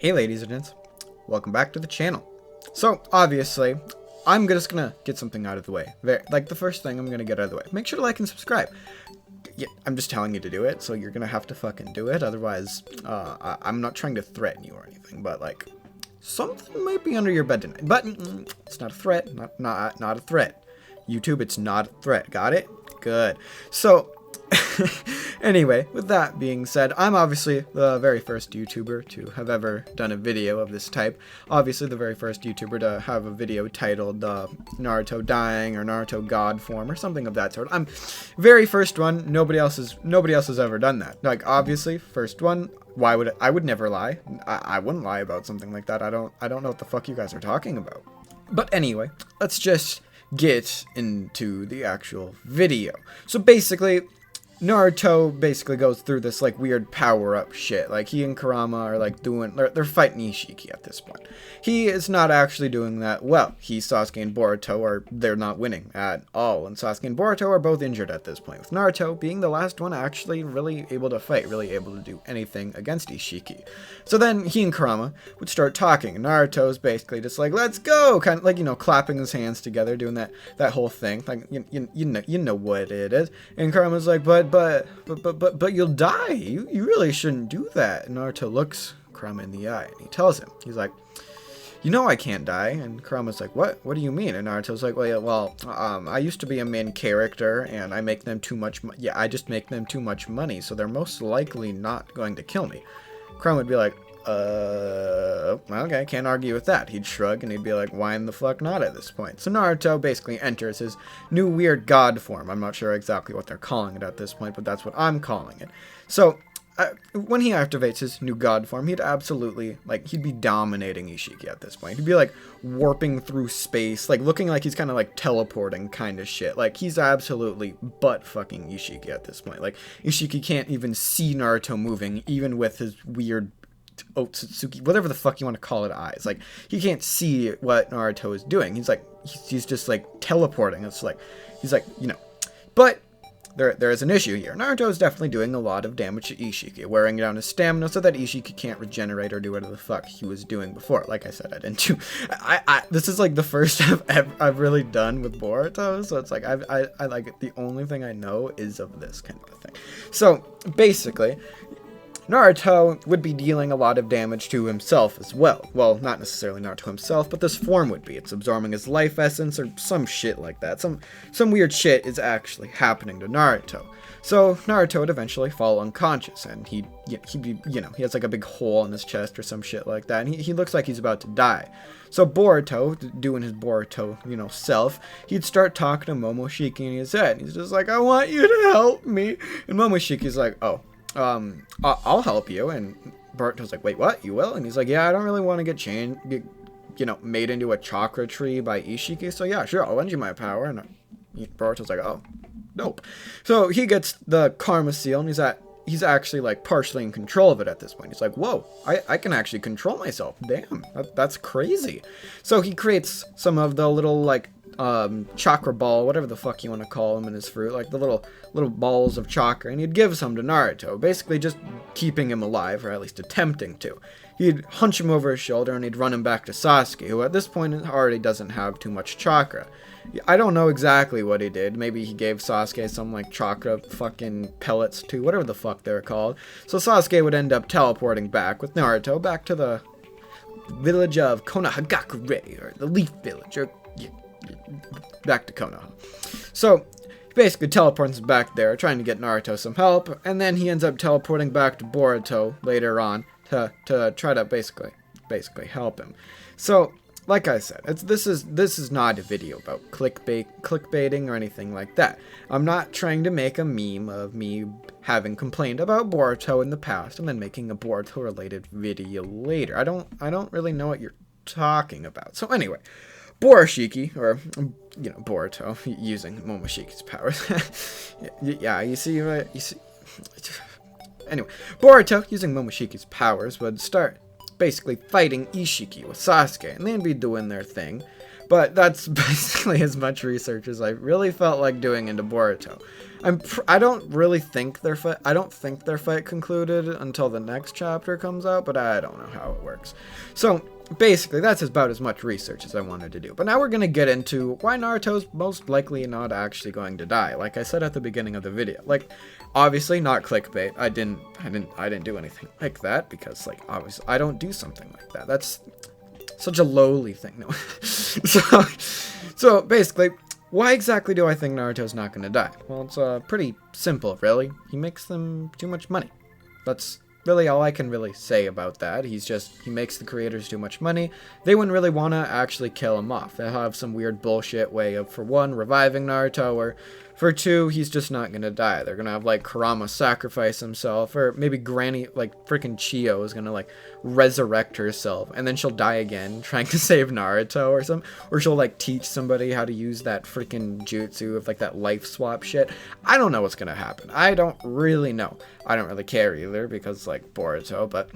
Hey ladies and gents, welcome back to the channel. So obviously, I'm just gonna get something out of the way. Like the first thing I'm gonna get out of the way. Make sure to like and subscribe. Yeah, I'm just telling you to do it, so you're gonna have to fucking do it. Otherwise, I'm not trying to threaten you or anything, but like, something might be under your bed tonight. But it's not a threat. Not a threat. YouTube, it's not a threat. Got it? Good. So. Anyway, with that being said, I'm obviously the very first YouTuber to have ever done a video of this type. Obviously the very first YouTuber to have a video titled Naruto dying or Naruto God form or something of that sort. I'm very first one. Nobody else has ever done that. Like obviously first one. I would never lie. I wouldn't lie about something like that. I don't know what the fuck you guys are talking about. But anyway, let's just get into the actual video. So basically, Naruto basically goes through this like weird power-up shit. Like he and Kurama are like they're fighting Ishiki at this point. He is not actually doing that well. Sasuke and Boruto they're not winning at all, and Sasuke and Boruto are both injured at this point, with Naruto being the last one actually really able to fight, really able to do anything against Ishiki. So then he and Kurama would start talking, and Naruto's basically just like, let's go, kind of like, you know, clapping his hands together, doing that whole thing, like you know what it is. And Kurama's like, but you'll die. You really shouldn't do that. And Naruto looks Kurama in the eye and he tells him, he's like, you know I can't die. And Kurama's like, what do you mean? And Naruto's like, I used to be a main character and I make them too much I just make them too much money, so they're most likely not going to kill me. Kurama would be like, okay, can't argue with that. He'd shrug and he'd be like, why in the fuck not at this point? So Naruto basically enters his new weird god form. I'm not sure exactly what they're calling it at this point, but that's what I'm calling it. So when he activates his new god form, he'd absolutely, like, he'd be dominating Ishiki at this point. He'd be like warping through space, like looking like he's kind of like teleporting kind of shit. Like he's absolutely butt fucking Ishiki at this point. Like Ishiki can't even see Naruto moving, even with his weird Otsutsuki, whatever the fuck you want to call it, eyes. Like he can't see what Naruto is doing. He's just like teleporting. It's like he's like, you know. But there is an issue here. Naruto is definitely doing a lot of damage to Ishiki, wearing down his stamina so that Ishiki can't regenerate or do whatever the fuck he was doing before. Like I said, I didn't do. This is like the first I've really done with Boruto, so it's like I like the only thing I know is of this kind of a thing. So basically, Naruto would be dealing a lot of damage to himself as well. Well, not necessarily Naruto himself, but this form would be. It's absorbing his life essence or some shit like that. Some weird shit is actually happening to Naruto. So Naruto would eventually fall unconscious, and he'd be, you know, he has like a big hole in his chest or some shit like that, and he looks like he's about to die. So Boruto, doing his Boruto, you know, self, he'd start talking to Momoshiki in his head. He's just like, I want you to help me. And Momoshiki's like, oh, I'll help you. And Boruto's like, wait, what? You will? And he's like, yeah, I don't really want to get you know, made into a chakra tree by Ishiki, so yeah, sure, I'll lend you my power. And Boruto's like, oh, nope. So he gets the karma seal, and he's actually like partially in control of it at this point. He's like, whoa, I can actually control myself. Damn, that's crazy. So he creates some of the little like chakra ball, whatever the fuck you want to call them in his fruit, like the little balls of chakra, and he'd give some to Naruto, basically just keeping him alive, or at least attempting to. He'd hunch him over his shoulder and he'd run him back to Sasuke, who at this point already doesn't have too much chakra. I don't know exactly what he did. Maybe he gave Sasuke some like chakra fucking pellets too, whatever the fuck they're called. So Sasuke would end up teleporting back with Naruto back to the village of Konohagakure, or the Leaf Village, or back to Konoha. So he basically teleports back there, trying to get Naruto some help, and then he ends up teleporting back to Boruto later on to try to basically help him. So, like I said, this is not a video about clickbaiting or anything like that. I'm not trying to make a meme of me having complained about Boruto in the past and then making a Boruto related video later. I don't really know what you're talking about. So anyway, Borushiki, or, you know, Boruto, using Momoshiki's powers. Yeah, you see. Anyway, Boruto, using Momoshiki's powers, would start basically fighting Ishiki with Sasuke, and they'd be doing their thing. But that's basically as much research as I really felt like doing into Boruto. I don't really think their fight concluded until the next chapter comes out, but I don't know how it works. So basically, that's about as much research as I wanted to do. But now we're gonna get into why Naruto's most likely not actually going to die. Like I said at the beginning of the video, like obviously not clickbait. I didn't do anything like that because like obviously I don't do something like that. That's such a lowly thing. No. so basically, why exactly do I think Naruto's not going to die? Well, it's pretty simple, really. He makes them too much money. That's really all I can really say about that. He makes the creators too much money. They wouldn't really want to actually kill him off. They'll have some weird bullshit way of, for one, reviving Naruto, or for two, he's just not gonna die. They're gonna have, like, Kurama sacrifice himself, or maybe Granny, like, freaking Chio is gonna, like, resurrect herself, and then she'll die again, trying to save Naruto or something, or she'll, like, teach somebody how to use that freaking jutsu of, like, that life swap shit. I don't know what's gonna happen. I don't really know. I don't really care either, because, like, Boruto, but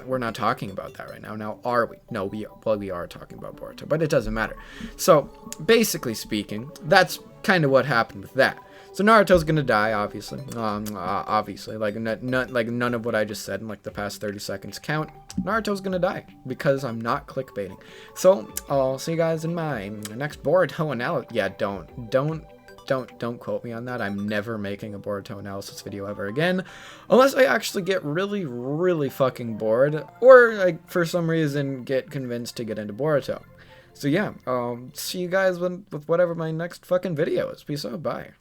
we're not talking about that right now. Now, are we? No, we are talking about Boruto, but it doesn't matter. So, basically speaking, that's kind of what happened with that. So Naruto's gonna die, obviously. Obviously, like none of what I just said in like the past 30 seconds count. Naruto's gonna die because I'm not clickbaiting. So I'll see you guys in my next Boruto analysis. Yeah, don't quote me on that. I'm never making a Boruto analysis video ever again, unless I actually get really fucking bored, or like for some reason get convinced to get into Boruto. So yeah, see you guys with whatever my next fucking video is. Peace out, bye.